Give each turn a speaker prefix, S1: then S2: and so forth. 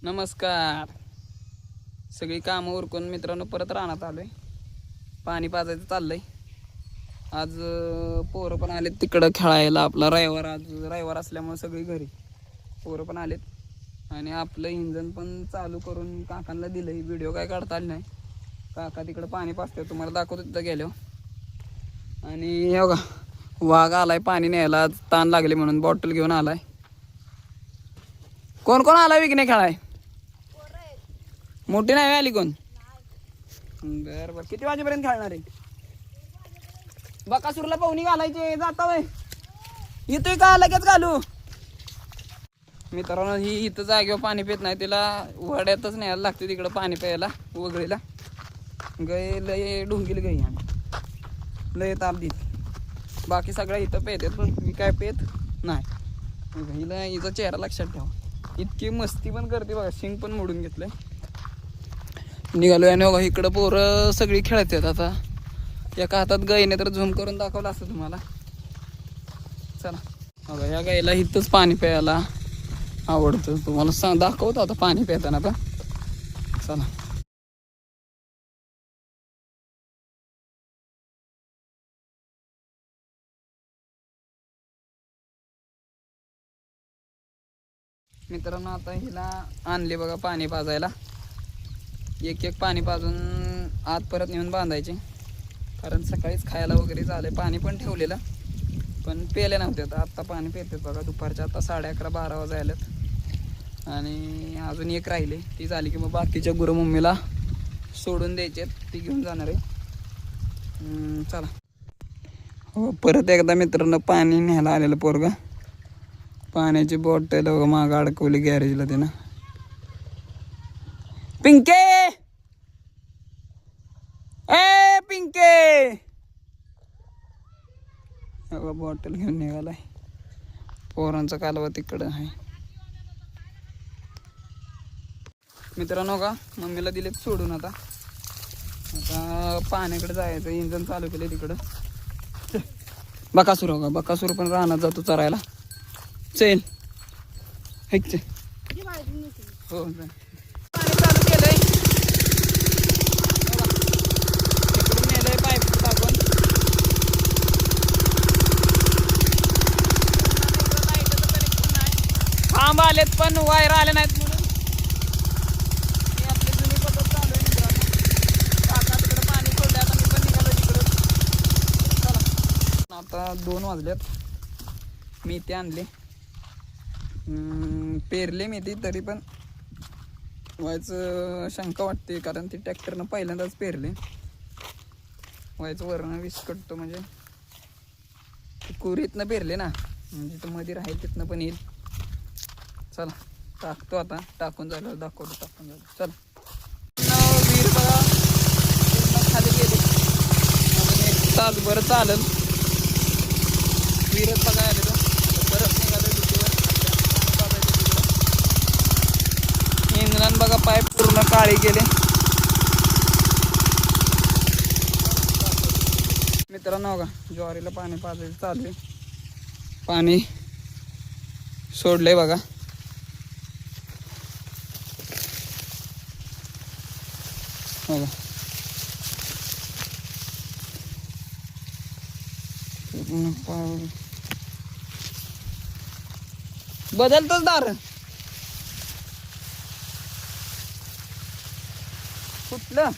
S1: नमस्कार. सगळी कामं उरकून मित्रांनो परत रानात आलोय. पाणी पाजायचं चाललंय. आज पोरं पण आलेत तिकडं खेळायला. आपला रविवार असल्यामुळे सगळी घरी पोरं पण आलेत आणि आपलं इंजन पण चालू करून काकांना दिलंय. व्हिडिओ काय काढता आले नाही. काका तिकडं पाणी पाजतोय, तुम्हाला दाखवतो तिथं गेल्यावर. आणि हे बघा वाघ आलाय पाणी न्यायला. आज ताण लागले म्हणून बॉटल घेऊन आलाय. कोण कोण आलाय विकणे खेळाय? मोठी नाही आली कोण? बर बर. किती वाजेपर्यंत खेळणार आहे? बकासूरला पाहुणी घालायची जाता वय येतोय का लगेच घालू? मित्रांनो ही इथं जागेवर पाणी पित नाही, तिला वड्यातच न्यायला लागते तिकडं पाणी प्यायला वगळीला. गाय लय ढुंगील गाई आणि लय ताप देत. बाकी सगळ्या इथं पेतात पण मी काय पेत नाही. हिला हिचा चेहरा लक्षात ठेवा. इतकी मस्ती पण करते बघा, शिंग पण मोडून घेतलंय. निघालोय आणि बघा इकडं पोरं सगळी खेळतात. आता एका हातात गायीने तर झूम करून दाखवलं असतं तुम्हाला. चला बघा या गाईला इथंच पाणी प्यायला आवडतं. तुम्हाला दाखवतो आता पाणी पिताना. आता चला मित्रांनो आता हिला आणले बघा पाणी पाजायला. एक एक पाणी पाजून आत परत नेऊन बांधायचे, कारण सकाळीच खायला वगैरे झालं. पाणी पण ठेवलेलं पण पेले नव्हते. आता पाणी पितात बघा दुपारच्या. आता 11:30-12 वाजायलेत आणि अजून एक राहिले. ती झाली की मग बाकीच्या गुरु मम्मीला सोडून द्यायचे, ती घेऊन जाणार आहे. चला हो परत एकदा मित्रांनो पाणी न्यायला आलेलं पोरगा. पाण्याची बॉटल मागं अडकवली गॅरेजला त्यानं. पिंके ए पिंके बॉटल घेऊन निघालाय. पोरांचा कालवा तिकडं आहे. मित्रांनो का मम्मीला दिलेत सोडून. आता पाण्याकडे जायचं. इंजन चालू केलं तिकडं. बकासूर हो का, बकासूर पण रानात जातो चरायला. चल हेच हो पाणी चालू केलंय. इकडून नेलंय पाईप टाकून. खांब आलेत पण वायर आले नाहीत म्हणून ही आपली जुनी पद्धत चालू आहे मित्रांनो. काका तिकडे पाणी सोडले. आता मी पण निघालो तिकडं. चला आता 2 वाजलेत. मी ते आणले पेरले मेथी, तरी पण व्हायचं शंका वाटते, कारण ती ट्रॅक्टरनं पहिल्यांदाच पेरले. व्हायचं वरण विस्कटतो म्हणजे कुरीतनं पेरले ना, म्हणजे तर मध्ये राहील तिथनं पण येईल. चला टाकतो आता. टाकून झालं दाखवतो. टाकून झालं. चला वीर बघा खाली गेले. अजून 1 तास बरं चालेल. वीरच बघा आले तर परत निघालं इंजन बघा. पाईप पूर्ण काळी गेले. मित्रांनो बघा ज्वारीला पाणी पाजायचं चालू आहे. पाणी सोडलंय बघा. बघा बदलतोच दार कुठलं